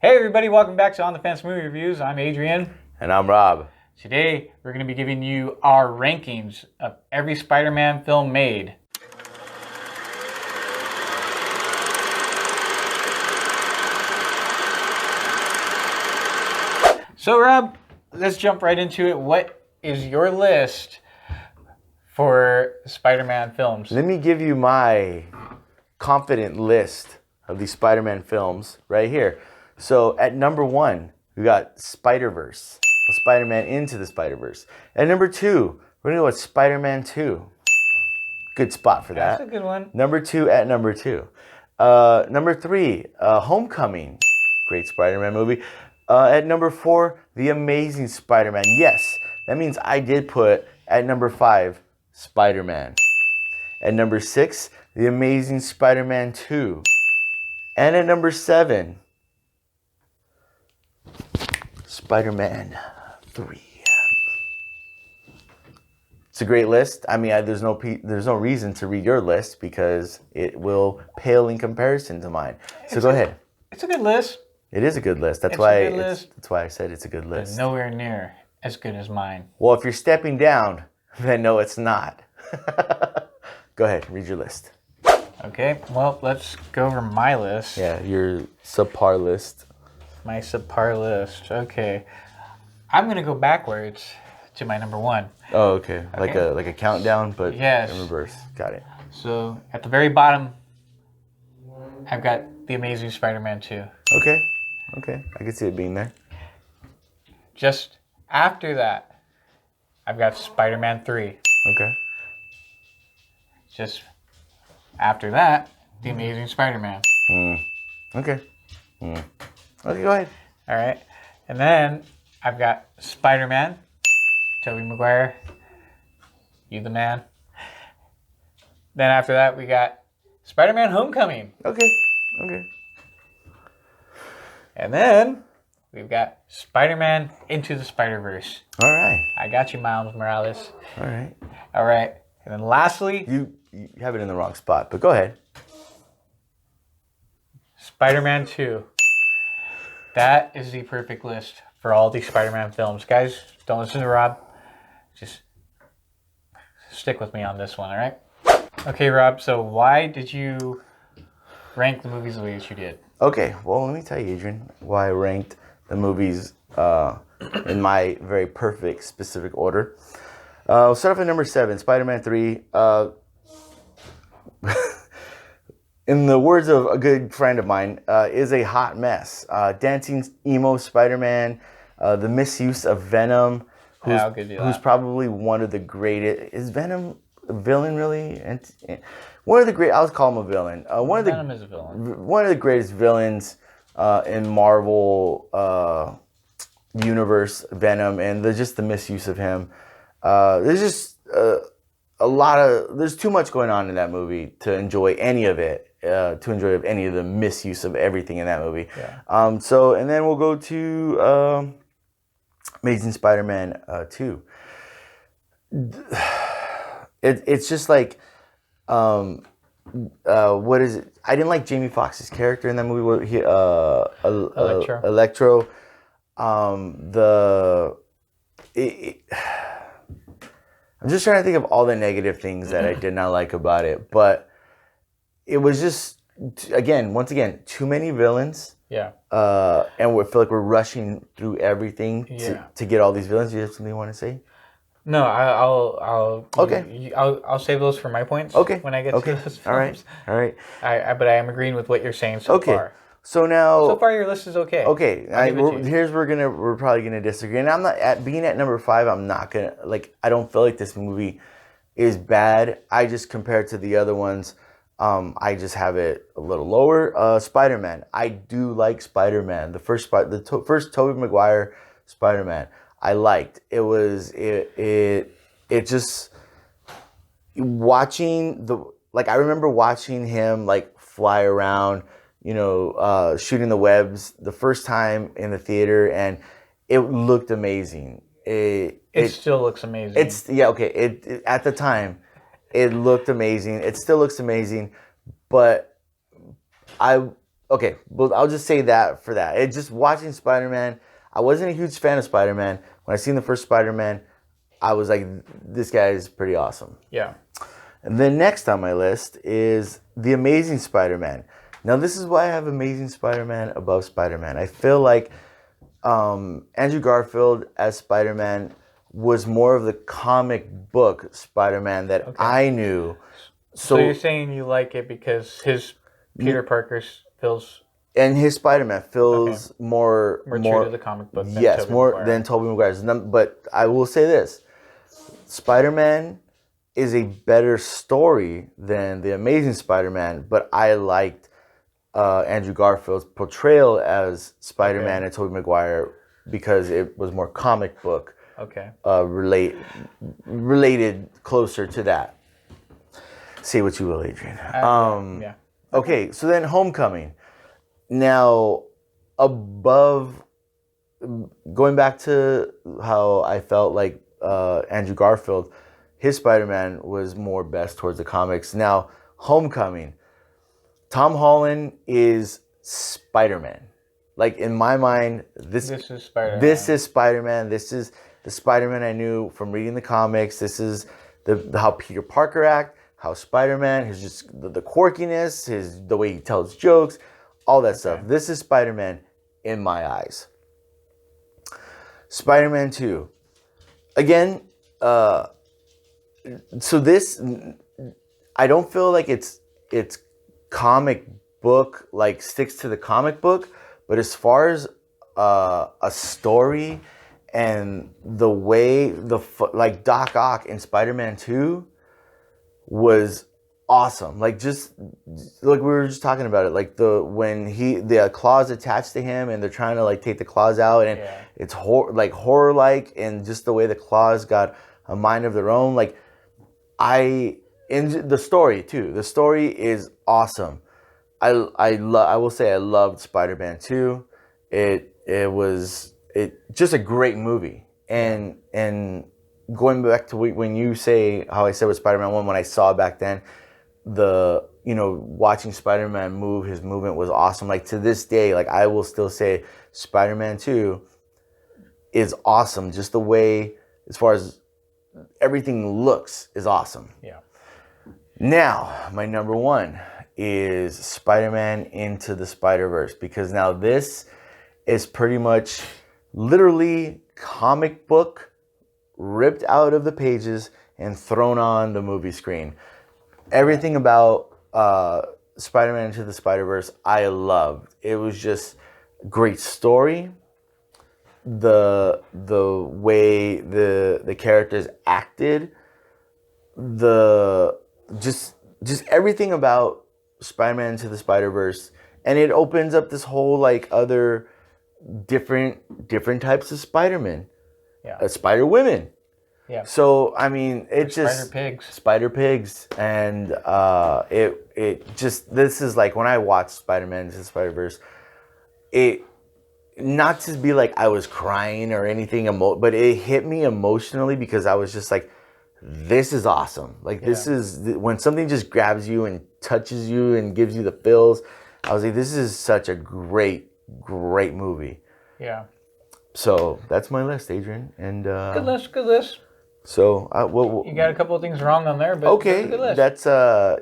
Hey everybody, welcome back to On the Fence Movie Reviews. I'm Adrian. And I'm Rob. Today we're going to be giving you our rankings of every Spider-Man film made. So Rob, let's jump right into it. What is your list for Spider-Man films? Let me give you my confident list of these Spider-Man films right here. So at number 1, we got Spider-Verse. Spider-Man Into the Spider-Verse. At number 2, we're going to go with Spider-Man 2. Good spot for that. That's a good one. Number 2 at number 2. Number 3, Homecoming. Great Spider-Man movie. At number 4, The Amazing Spider-Man. Yes, that means I did put at number 5, Spider-Man. At number 6, The Amazing Spider-Man 2. And at number 7, Spider-Man 3. It's a great list. I mean, there's no reason to read your list because it will pale in comparison to mine. So go ahead. It's a good list. It is a good list. That's why I said it's a good list. But nowhere near as good as mine. Well, if you're stepping down, then no, it's not. Go ahead, read your list. Okay, well, let's go over my list. Yeah, your subpar list. My subpar list. Okay. I'm going to go backwards to my number 1. Oh, okay. Like a countdown, but yes, in reverse. Got it. So, at the very bottom, I've got The Amazing Spider-Man 2. Okay. I can see it being there. Just after that, I've got Spider-Man 3. Okay. Just after that, The Amazing Spider-Man. Okay. Okay, go ahead. All right. And then I've got Spider-Man, Tobey Maguire, You the Man. Then after that, we got Spider-Man Homecoming. Okay. And then we've got Spider-Man Into the Spider-Verse. All right. I got you, Miles Morales. All right. All right. And then lastly, You have it in the wrong spot, but go ahead. Spider-Man 2. That is the perfect list for all these Spider-Man films. Guys, don't listen to Rob. Just stick with me on this one, all right? Okay, Rob, so why did you rank the movies the way that you did? Okay, well, let me tell you, Adrian, why I ranked the movies in my very perfect, specific order. We'll start off at number 7, Spider-Man 3. In the words of a good friend of mine, is a hot mess. Dancing emo Spider-Man, the misuse of Venom, who's probably one of the greatest. Is Venom a villain, really? One of the great. I'll call him a villain. Venom is a villain. One of the greatest villains in Marvel universe, Venom, and just the misuse of him. There's just there's too much going on in that movie to enjoy any of it. To enjoy any of the misuse of everything in that movie. Yeah. And then we'll go to Amazing Spider-Man 2. It's just like, what is it? I didn't like Jamie Foxx's character in that movie. Electro. I'm just trying to think of all the negative things that I did not like about it, but it was just, once again, too many villains. Yeah. And we feel like we're rushing through everything to get all these villains. Do you have something you want to say? No, I'll Okay. I'll save those for my points. Okay. When I get to those films. All right. But I am agreeing with what you're saying so far. So now. So far, your list is okay. Okay. We're probably gonna disagree, and I'm not being at number 5. I'm not gonna I don't feel like this movie is bad. I just compared to the other ones. I just have it a little lower. Spider-Man. I do like Spider-Man. The first Tobey Maguire Spider-Man. I liked. It was just watching I remember watching him fly around, shooting the webs the first time in the theater, and it looked amazing. It still looks amazing. At the time, it looked amazing. It still looks amazing, but okay, well, I'll just say that for that. It just watching Spider-Man, I wasn't a huge fan of Spider-Man. When I seen the first Spider-Man, I was like, this guy is pretty awesome. Yeah. And then next on my list is The Amazing Spider-Man. Now, this is why I have Amazing Spider-Man above Spider-Man. I feel like Andrew Garfield as Spider-Man was more of the comic book Spider-Man that I knew. So you're saying you like it because his Peter Parker feels and his Spider-Man feels more true to the comic book. Than yes, Tobey more Maguire. than Tobey Maguire's. But I will say this: Spider-Man is a better story than the Amazing Spider-Man. But I liked Andrew Garfield's portrayal as Spider-Man and Tobey Maguire because it was more comic book. Related closer to that. Say what you will, Adrian. Yeah. Okay, so then Homecoming. Now, above, going back to how I felt like Andrew Garfield, his Spider-Man was more best towards the comics. Now, Homecoming. Tom Holland is Spider-Man. Like, in my mind, this is Spider-Man. This is Spider-Man. This is the Spider-Man I knew from reading the comics. This is how Peter Parker acts, how Spider-Man, his just the quirkiness, the way he tells jokes, all that stuff. This is Spider-Man in my eyes. Spider-Man 2. Again, so this, I don't feel like it's comic book, like sticks to the comic book, but as far as a story and the way like Doc Ock in Spider-Man 2 was awesome. Like just like we were just talking about it, like when the claws attached to him and they're trying to like take the claws out and it's horror like, and just the way the claws got a mind of their own. Like in the story too. The story is awesome. I will say I loved Spider-Man 2. It was just a great movie. And going back to when you say how I said with Spider-Man 1, when I saw it back then, watching Spider-Man move, his movement was awesome. Like to this day, like I will still say Spider-Man 2 is awesome. Just the way, as far as everything looks, is awesome. Yeah. Now, my number one is Spider-Man Into the Spider-Verse, because now this is pretty much literally comic book ripped out of the pages and thrown on the movie screen. Everything about Spider-Man Into the Spider-Verse I loved. It was just great story. The way the characters acted, just everything about Spider-Man Into the Spider-Verse, and it opens up this whole like other different types of Spider-Man, Spider-Women. Yeah. So I mean, Spider Pigs, and it just, this is like when I watched Spider-Man Into the Spider-Verse, it, not to be like I was crying or anything, but it hit me emotionally because I was just like, this is awesome. Like this is when something just grabs you and touches you and gives you the feels. I was like, this is such a great movie. Yeah. So that's my list, Adrian. And good list. So you got a couple of things wrong on there, but okay, good list. That's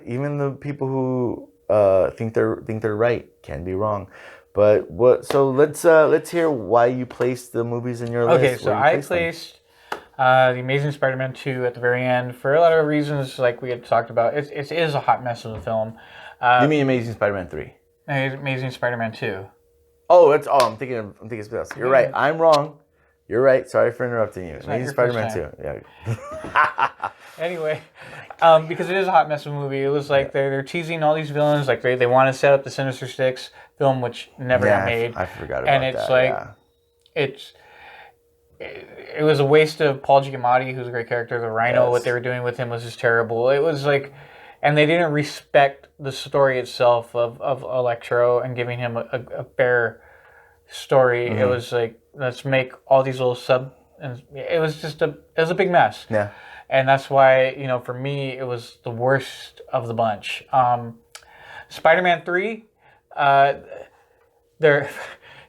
even the people who think they're right can be wrong. But what? So let's hear why you placed the movies in your list. Okay, so I placed The Amazing Spider-Man 2 at the very end for a lot of reasons, like we had talked about. It is a hot mess of a film. You mean Amazing Spider-Man 3? Amazing Spider-Man 2. Oh, I'm thinking something else. You're right. I'm wrong. You're right. Sorry for interrupting you. Amazing Spider-Man 2. Yeah. Anyway, because it is a hot mess of a movie. It was like they're teasing all these villains. Like they want to set up the Sinister Six film, which never got made. I forgot about that. And it's it was a waste of Paul Giamatti, who's a great character. The Rhino, what they were doing with him was just terrible. It was like, and they didn't respect the story itself of Electro and giving him a fair story. It was like, let's make all these little and it was just it was a big mess. Yeah. And that's why, for me, it was the worst of the bunch. Spider-Man 3, They're,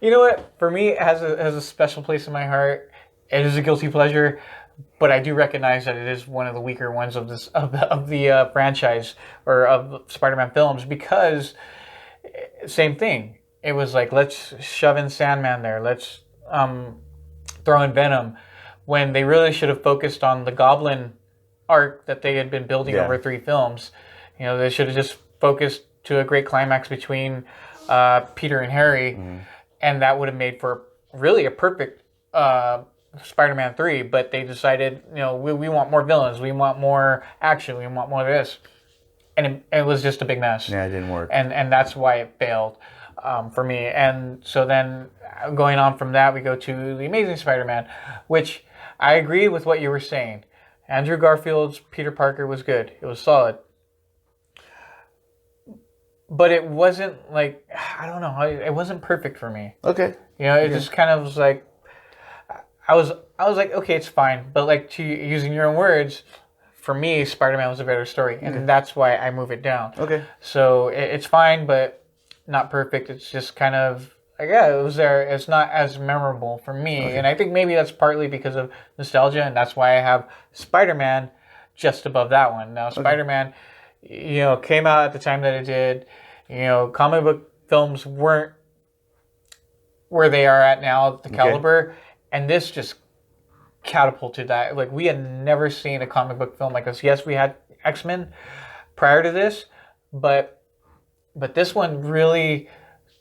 you know what? For me, it has a special place in my heart. It is a guilty pleasure, but I do recognize that it is one of the weaker ones of the franchise or of Spider-Man films because same thing. It was like let's shove in Sandman there. Let's throw in Venom when they really should have focused on the Goblin arc that they had been building over 3 films. You know, they should have just focused to a great climax between Peter and Harry, and that would have made for really a perfect Spider-Man 3. But they decided, you know, we want more villains, we want more action, we want more of this, and it was just a big mess. Yeah, it didn't work. And that's why it failed for me. And so then going on from that, we go to The Amazing Spider-Man, which I agree with what you were saying. Andrew Garfield's Peter Parker was good. It was solid. But it wasn't like, I don't know, it wasn't perfect for me. Okay. You know, it just kind of was like, I was like, okay, it's fine. But like to using your own words, for me, Spider-Man was a better story. And that's why I move it down. Okay. So it's fine, but not perfect. It's just kind of, like, yeah, it was there. It's not as memorable for me. Okay. And I think maybe that's partly because of nostalgia. And that's why I have Spider-Man just above that one. Now, Spider-Man, you know, came out at the time that it did. You know, comic book films weren't where they are at now, the caliber. And this just catapulted that. Like, we had never seen a comic book film like this. Yes, we had X-Men prior to this, but this one really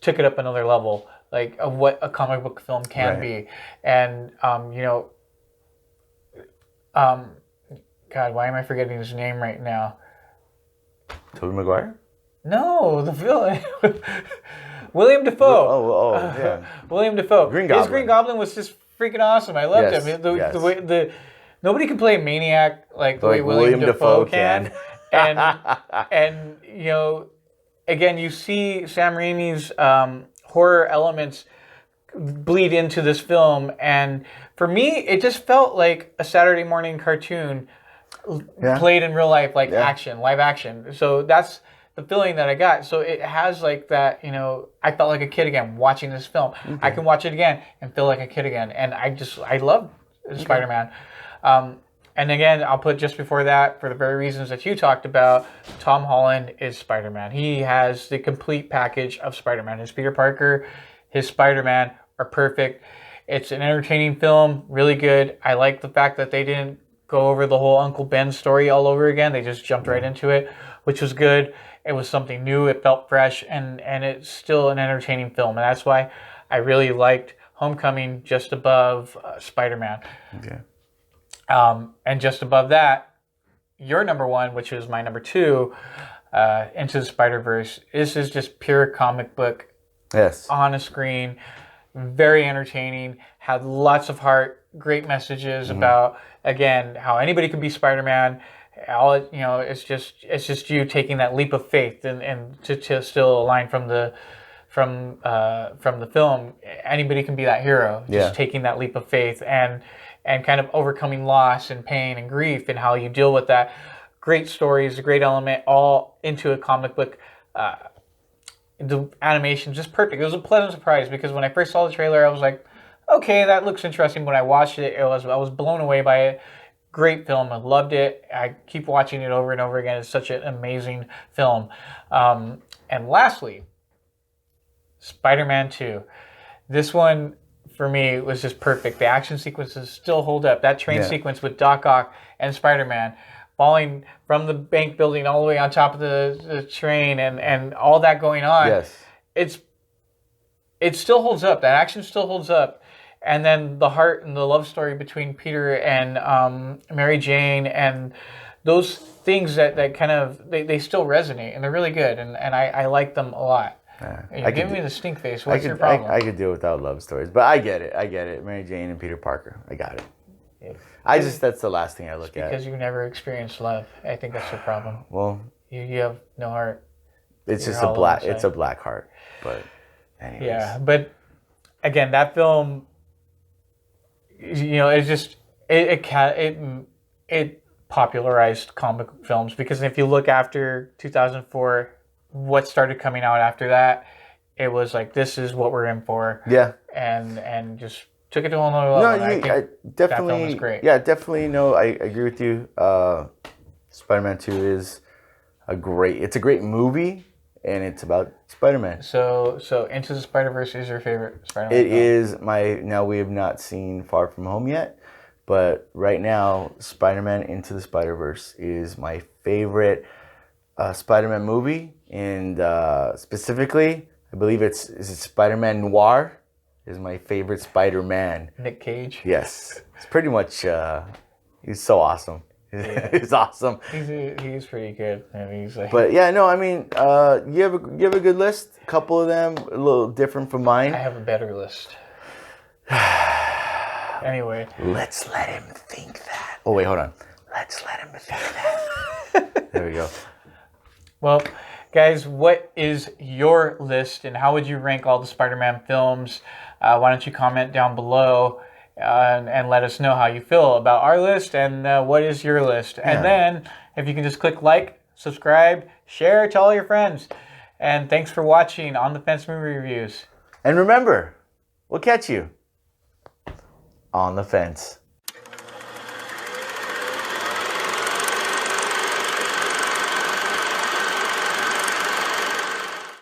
took it up another level, like of what a comic book film can be. And you know, God, why am I forgetting his name right now? Tobey Maguire? No, the villain. William Dafoe. Yeah. William Dafoe. Green Goblin. His Green Goblin was just freaking awesome. I loved him. The way nobody can play a maniac like the way William Dafoe can. And you know, again, you see Sam Raimi's horror elements bleed into this film, and for me, it just felt like a Saturday morning cartoon played in real life, like action, live action. So that's the feeling that I got. So it has like that, you know, I felt like a kid again watching this film. I can watch it again and feel like a kid again. And I love Spider-Man. And again, I'll put just before that, for the very reasons that you talked about, Tom Holland is Spider-Man. He has the complete package of Spider-Man. His Peter Parker, his Spider-Man are perfect. It's an entertaining film, really good. I like the fact that they didn't go over the whole Uncle Ben story all over again. They just jumped right into it, which was good. It was something new. It felt fresh, and it's still an entertaining film. And that's why I really liked Homecoming just above Spider-Man. Okay. And just above that, your number one, which is my number two, Into the Spider-Verse. This is just pure comic book. Yes. On a screen, very entertaining, had lots of heart, great messages about, again, how anybody can be Spider-Man. All you know, it's just you taking that leap of faith and to steal a line from the film. Anybody can be that hero. Just taking that leap of faith and kind of overcoming loss and pain and grief and how you deal with that. Great stories, a great element, all into a comic book. The animation just perfect. It was a pleasant surprise because when I first saw the trailer, I was like, okay, that looks interesting. When I watched it, I was blown away by it. Great film. I loved it. I keep watching it over and over again. It's such an amazing film. And lastly, Spider-Man 2. This one, for me, was just perfect. The action sequences still hold up. That train sequence with Doc Ock and Spider-Man falling from the bank building all the way on top of the train and all that going on. Yes. It still holds up. That action still holds up. And then the heart and the love story between Peter and Mary Jane and those things that kind of, they still resonate and they're really good. And I like them a lot. You're giving me the stink face. What's your problem? I could deal without love stories, but I get it. Mary Jane and Peter Parker. I got it. That's the last thing I look at. Because you never experienced love. I think that's your problem. Well, you have no heart. It's just a black heart. But anyways. Yeah, but again, that film, you know, it's just it popularized comic films because if you look after 2004, what started coming out after that, it was like, this is what we're in for, Yeah. and just took it to another level. No, and I think I definitely. that film is great. Yeah, definitely. No, I agree with you. Spider-Man 2 is it's a great movie, and it's about Spider-Man. So Into the Spider-Verse is your favorite Spider-Man It film? is now we have not seen Far From Home yet, but right now Spider-Man Into the Spider-Verse is my favorite Spider-Man movie, and specifically, I believe is it Spider-Man Noir is my favorite Spider-Man. Nick Cage. Yes, it's pretty much. He's so awesome. He's awesome. He's pretty good, and he's like. But yeah, no, I mean, you have a good list. A couple of them a little different from mine. I have a better list. Anyway, Let's let him think that. Oh wait, hold on. Let's let him think that. There we go. well, guys, what is your list, and how would you rank all the Spider-Man films? Why don't you comment down below and let us know how you feel about our list and what is your list. And then, if you can just click like, subscribe, share to all your friends. And thanks for watching On the Fence Movie Reviews. And remember, we'll catch you on the fence.